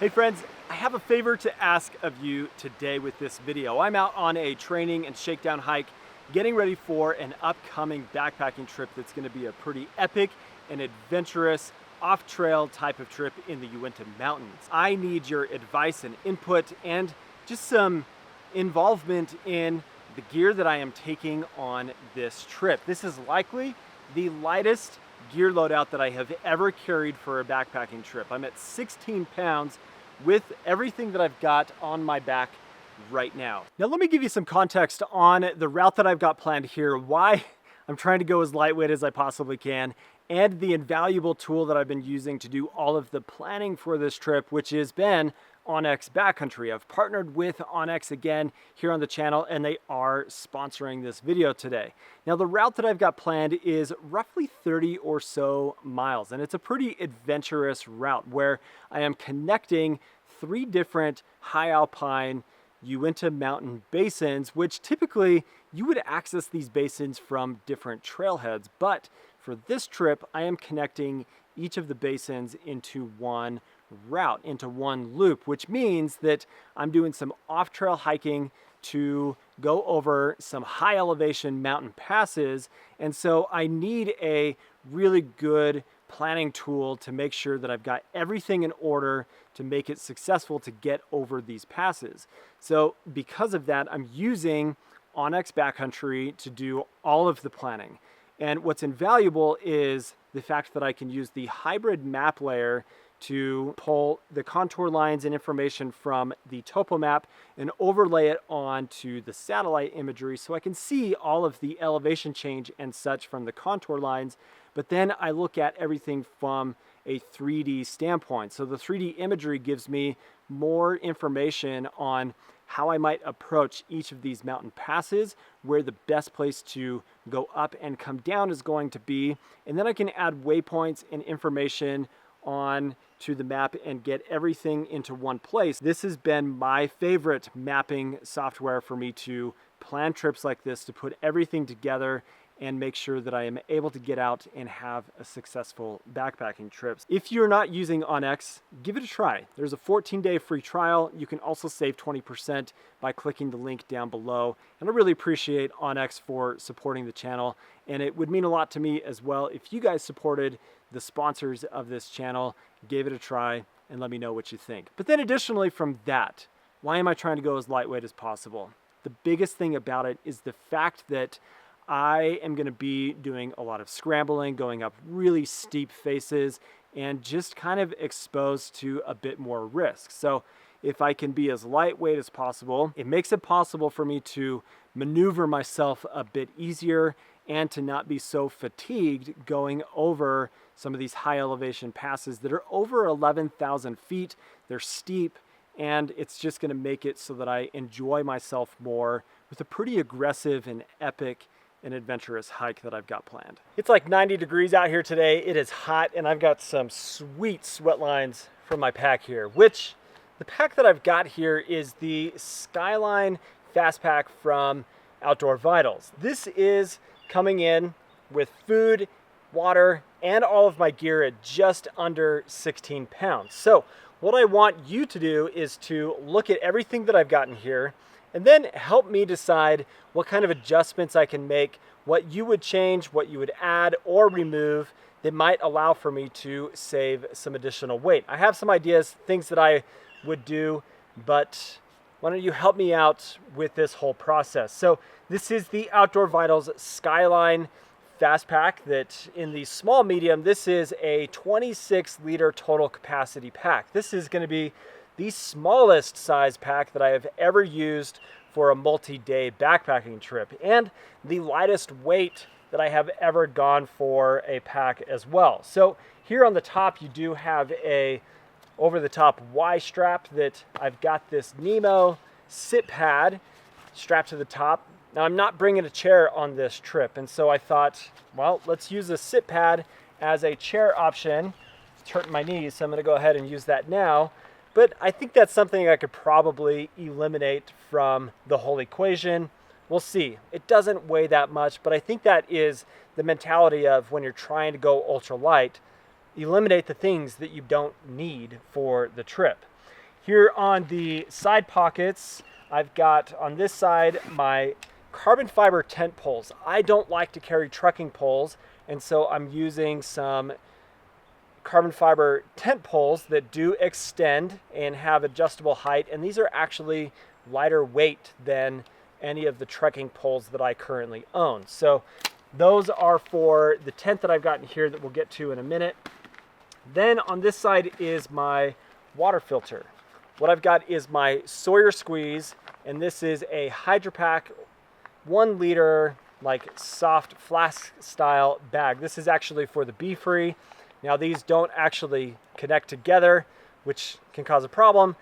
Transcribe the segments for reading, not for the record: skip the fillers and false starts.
Hey friends, I have a favor to ask of you today with this video. I'm out on a training and shakedown hike, getting ready for an upcoming backpacking trip that's going to be a pretty epic and adventurous off-trail type of trip in the Uinta Mountains. I need your advice and input and just some involvement in the gear that I am taking on this trip. This is likely the lightest gear loadout that I have ever carried for a backpacking trip. I'm at 16 pounds with everything that I've got on my back right now. Now let me give you some context on the route that I've got planned here, why I'm trying to go as lightweight as I possibly can, and the invaluable tool that I've been using to do all of the planning for this trip, which has been onX Backcountry. I've partnered with onX again here on the channel, and they are sponsoring this video today. Now the route that I've got planned is roughly 30 or so miles, and it's a pretty adventurous route where I am connecting 3 different high alpine Uinta mountain basins, which typically you would access these basins from different trailheads, but for this trip I am connecting each of the basins into one route, into one loop, which means that I'm doing some off-trail hiking to go over some high elevation mountain passes, and so I need a really good planning tool to make sure that I've got everything in order to make it successful to get over these passes. So because of that, I'm using onX Backcountry to do all of the planning. And what's invaluable is the fact that I can use the hybrid map layer to pull the contour lines and information from the topo map and overlay it onto the satellite imagery so I can see all of the elevation change and such from the contour lines. But then I look at everything from a 3D standpoint. So the 3D imagery gives me more information on how I might approach each of these mountain passes, where the best place to go up and come down is going to be. And then I can add waypoints and information on to the map and get everything into one place. This has been my favorite mapping software for me to plan trips like this, to put everything together and make sure that I am able to get out and have a successful backpacking trip. If you're not using onX, give it a try. There's a 14-day free trial. You can also save 20% by clicking the link down below. And I really appreciate onX for supporting the channel. And it would mean a lot to me as well if you guys supported the sponsors of this channel, gave it a try, and let me know what you think. But then additionally from that, why am I trying to go as lightweight as possible? The biggest thing about it is the fact that I am going to be doing a lot of scrambling, going up really steep faces, and just kind of exposed to a bit more risk. So if I can be as lightweight as possible, it makes it possible for me to maneuver myself a bit easier and to not be so fatigued going over some of these high elevation passes that are over 11,000 feet. They're steep, and it's just going to make it so that I enjoy myself more with a pretty aggressive and epic and adventurous hike that I've got planned. It's like 90 degrees out here today. It is hot, and I've got some sweet sweat lines from my pack here, which the pack that I've got here is the Skyline Fast Pack from Outdoor Vitals. This is coming in with food, water, and all of my gear at just under 16 pounds. So what I want you to do is to look at everything that I've gotten here and then help me decide what kind of adjustments I can make, what you would change, what you would add or remove that might allow for me to save some additional weight. I have some ideas, things that I would do, but why don't you help me out with this whole process? So this is the Outdoor Vitals Skyline Fast Pack that in the small medium, this is a 26 liter total capacity pack. This is going to be the smallest size pack that I have ever used for a multi-day backpacking trip, and the lightest weight that I have ever gone for a pack as well. So here on the top you do have a over-the-top Y strap that I've got this Nemo sit pad strapped to the top. Now I'm not bringing a chair on this trip, and so I thought, well, let's use a sit pad as a chair option. It's hurting my knees, so I'm going to go ahead and use that now. But I think that's something I could probably eliminate from the whole equation. We'll see. It doesn't weigh that much, but I think that is the mentality of when you're trying to go ultralight, eliminate the things that you don't need for the trip. Here on the side pockets, I've got on this side my carbon fiber tent poles. I don't like to carry trekking poles, and so I'm using some carbon fiber tent poles that do extend and have adjustable height, and these are actually lighter weight than any of the trekking poles that I currently own. So those are for the tent that I've got in here that we'll get to in a minute. Then on this side is my water filter. What I've got is my Sawyer Squeeze, and this is a Hydro Pack 1 liter like soft flask style bag. This is actually for the Be Free. Now these don't actually connect together, which can cause a problem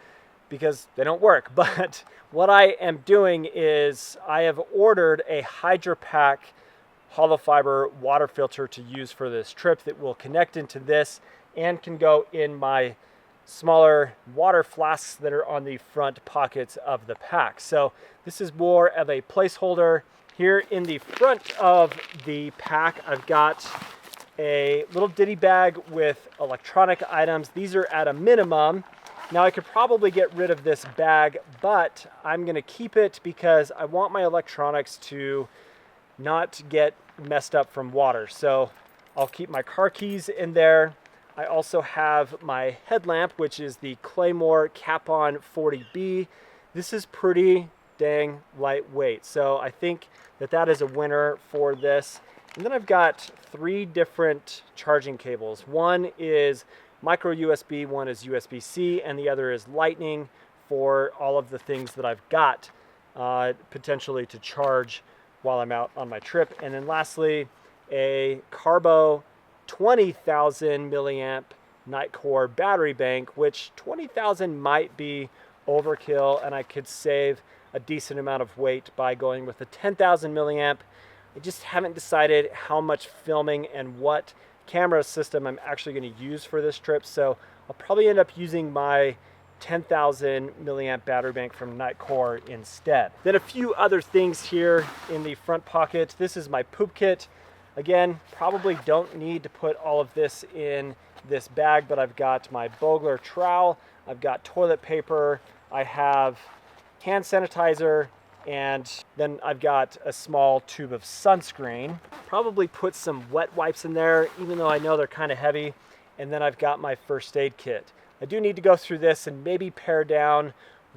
because they don't work. But what I am doing is I have ordered a Hydro Pack hollow fiber water filter to use for this trip that will connect into this and can go in my smaller water flasks that are on the front pockets of the pack. So this is more of a placeholder. Here in the front of the pack, I've got a little ditty bag with electronic items. These are at a minimum. Now I could probably get rid of this bag, but I'm gonna keep it because I want my electronics to not get messed up from water. So I'll keep my car keys in there. I also have my headlamp, which is the Claymore Cap-On 40B. This is pretty dang lightweight, so I think that that is a winner for this. And then I've got 3 different charging cables. One is micro USB, one is USB-C, and the other is Lightning for all of the things that I've got potentially to charge while I'm out on my trip. And then lastly, a Carbo 20,000 milliamp Nightcore battery bank, which 20,000 might be overkill, and I could save a decent amount of weight by going with a 10,000 milliamp. I just haven't decided how much filming and what camera system I'm actually going to use for this trip, so I'll probably end up using my 10,000 milliamp battery bank from Nightcore instead. Then a few other things here in the front pocket. This is my poop kit. Again, probably don't need to put all of this in this bag, but I've got my Bogler trowel, I've got toilet paper, I have hand sanitizer, and then I've got a small tube of sunscreen. Probably put some wet wipes in there, even though I know they're kind of heavy. And then I've got my first aid kit. I do need to go through this and maybe pare down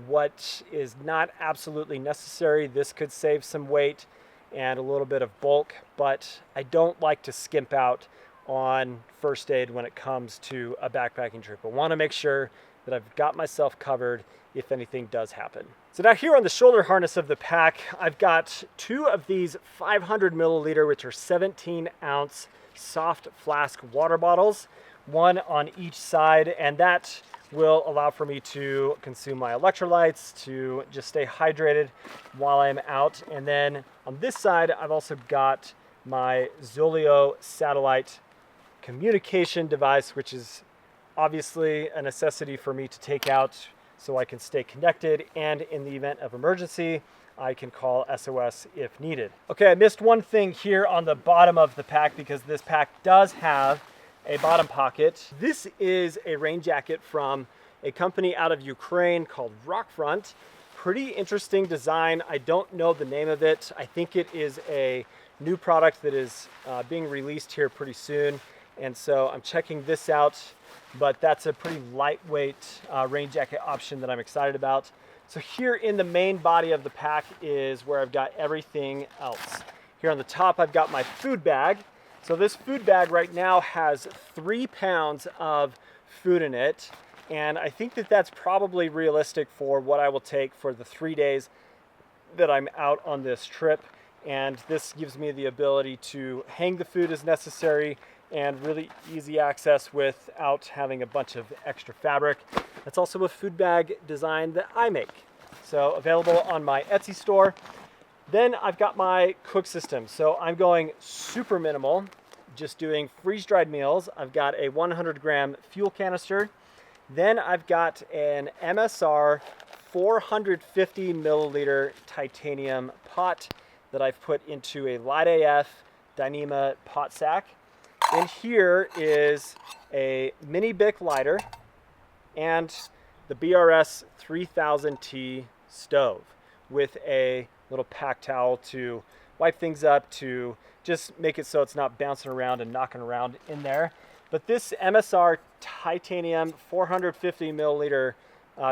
what is not absolutely necessary. This could save some weight and a little bit of bulk, but I don't like to skimp out on first aid when it comes to a backpacking trip. I want to make sure that I've got myself covered if anything does happen. So now here on the shoulder harness of the pack, I've got 2 of these 500 milliliter, which are 17 ounce soft flask water bottles, one on each side, and that will allow for me to consume my electrolytes, to just stay hydrated while I'm out. And then on this side, I've also got my Zoleo satellite communication device, which is obviously a necessity for me to take out so I can stay connected, and in the event of emergency, I can call SOS if needed. Okay, I missed one thing here on the bottom of the pack because this pack does have a bottom pocket. This is a rain jacket from a company out of Ukraine called Rockfront. Pretty interesting design. I don't know the name of it. I think it is a new product that is being released here pretty soon. And so I'm checking this out, but that's a pretty lightweight rain jacket option that I'm excited about. So here in the main body of the pack is where I've got everything else. Here on the top, I've got my food bag. So this food bag right now has 3 pounds of food in it. And I think that that's probably realistic for what I will take for the 3 days that I'm out on this trip. And this gives me the ability to hang the food as necessary and really easy access without having a bunch of extra fabric. That's also a food bag design that I make. So available on my Etsy store. Then I've got my cook system. So I'm going super minimal, just doing freeze-dried meals. I've got a 100-gram fuel canister. Then I've got an MSR 450 milliliter titanium pot that I've put into a Light AF Dyneema pot sack. In here is a mini Bic lighter, and the BRS 3000T stove with a little pack towel to wipe things up, to just make it so it's not bouncing around and knocking around in there. But this MSR titanium 450 milliliter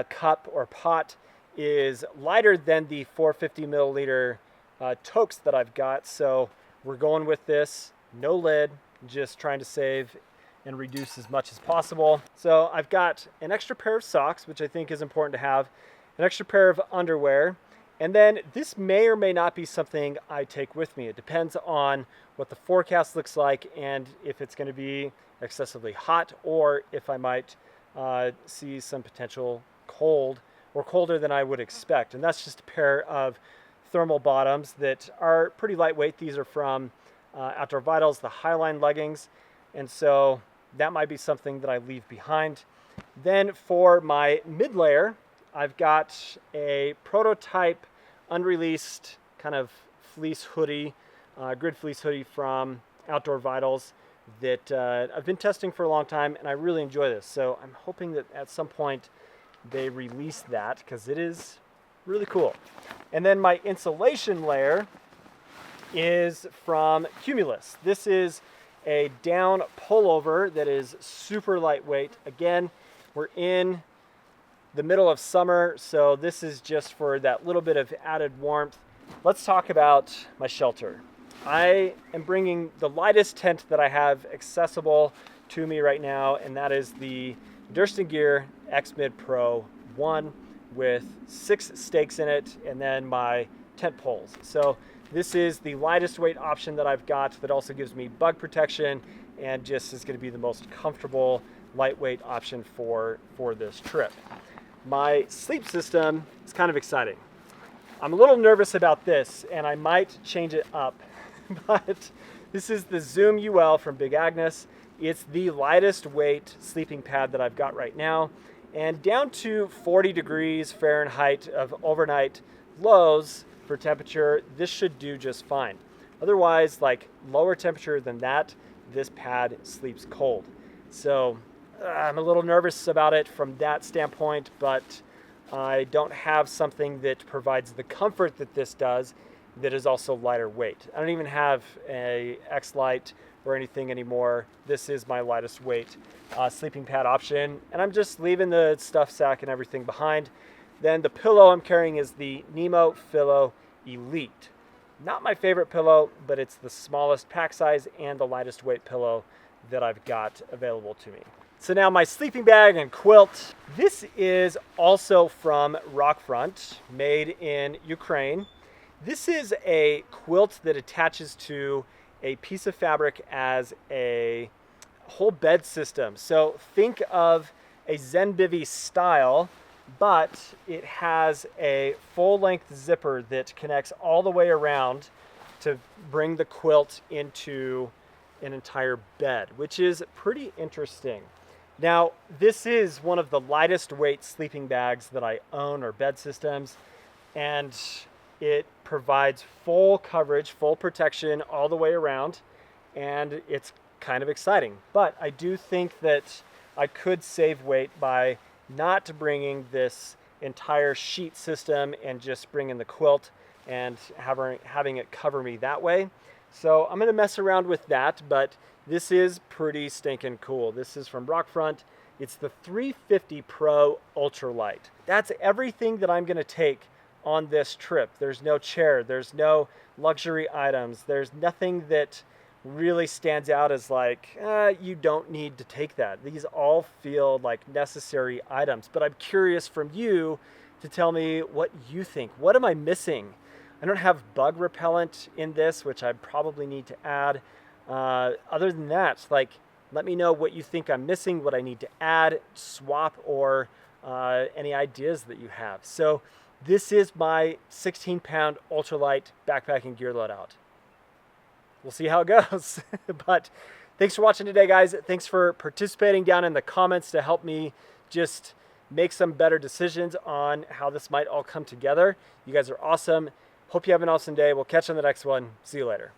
cup or pot is lighter than the 450 milliliter toques that I've got. So we're going with this, no lid, just trying to save and reduce as much as possible. So I've got an extra pair of socks, which I think is important to have, an extra pair of underwear, and then this may or may not be something I take with me. It depends on what the forecast looks like and if it's going to be excessively hot, or if I might see some potential cold or colder than I would expect. And that's just a pair of thermal bottoms that are pretty lightweight. These are from Outdoor Vitals, the Highline leggings. And so that might be something that I leave behind. Then for my mid layer, I've got a prototype unreleased kind of fleece hoodie, grid fleece hoodie from Outdoor Vitals that I've been testing for a long time, and I really enjoy this. So I'm hoping that at some point they release that, because it is really cool. And then my insulation layer is from Cumulus. This is a down pullover that is super lightweight. Again, we're in the middle of summer, so this is just for that little bit of added warmth. Let's talk about my shelter. I am bringing the lightest tent that I have accessible to me right now, and that is the Durston Gear X-Mid Pro 1 with 6 stakes in it, and then my tent poles. So this is the lightest weight option that I've got that also gives me bug protection and just is going to be the most comfortable lightweight option for this trip. My sleep system is kind of exciting. I'm a little nervous about this, and I might change it up, but this is the Zoom UL from Big Agnes. It's the lightest weight sleeping pad that I've got right now, and down to 40 degrees Fahrenheit of overnight lows for temperature, this should do just fine. Otherwise, like lower temperature than that, this pad sleeps cold. So I'm a little nervous about it from that standpoint, but I don't have something that provides the comfort that this does that is also lighter weight. I don't even have a X-Lite or anything anymore. This is my lightest weight sleeping pad option, and I'm just leaving the stuff sack and everything behind. Then the pillow I'm carrying is the Nemo Pillow Elite. Not my favorite pillow, but it's the smallest pack size and the lightest weight pillow that I've got available to me. So now my sleeping bag and quilt. This is also from Rockfront, made in Ukraine. This is a quilt that attaches to a piece of fabric as a whole bed system. So think of a Zen Bivy style, but it has a full-length zipper that connects all the way around to bring the quilt into an entire bed, which is pretty interesting. Now, this is one of the lightest weight sleeping bags that I own, or bed systems, and it provides full coverage, full protection all the way around, and it's kind of exciting. But I do think that I could save weight by not bringing this entire sheet system and just bringing the quilt and having it cover me that way. So I'm going to mess around with that, but this is pretty stinking cool. This is from Rockfront. It's the 350 Pro Ultralight. That's everything that I'm going to take on this trip. There's no chair, there's no luxury items, there's nothing that really stands out as like, you don't need to take that. These all feel like necessary items, but I'm curious from you to tell me what you think. What am I missing? I don't have bug repellent in this, which I probably need to add. Other than that, like, let me know what you think I'm missing, what I need to add, swap, or any ideas that you have. So this is my 16-pound ultralight backpacking gear loadout. We'll see how it goes. But thanks for watching today, guys. Thanks for participating down in the comments to help me just make some better decisions on how this might all come together. You guys are awesome. Hope you have an awesome day. We'll catch you on the next one. See you later.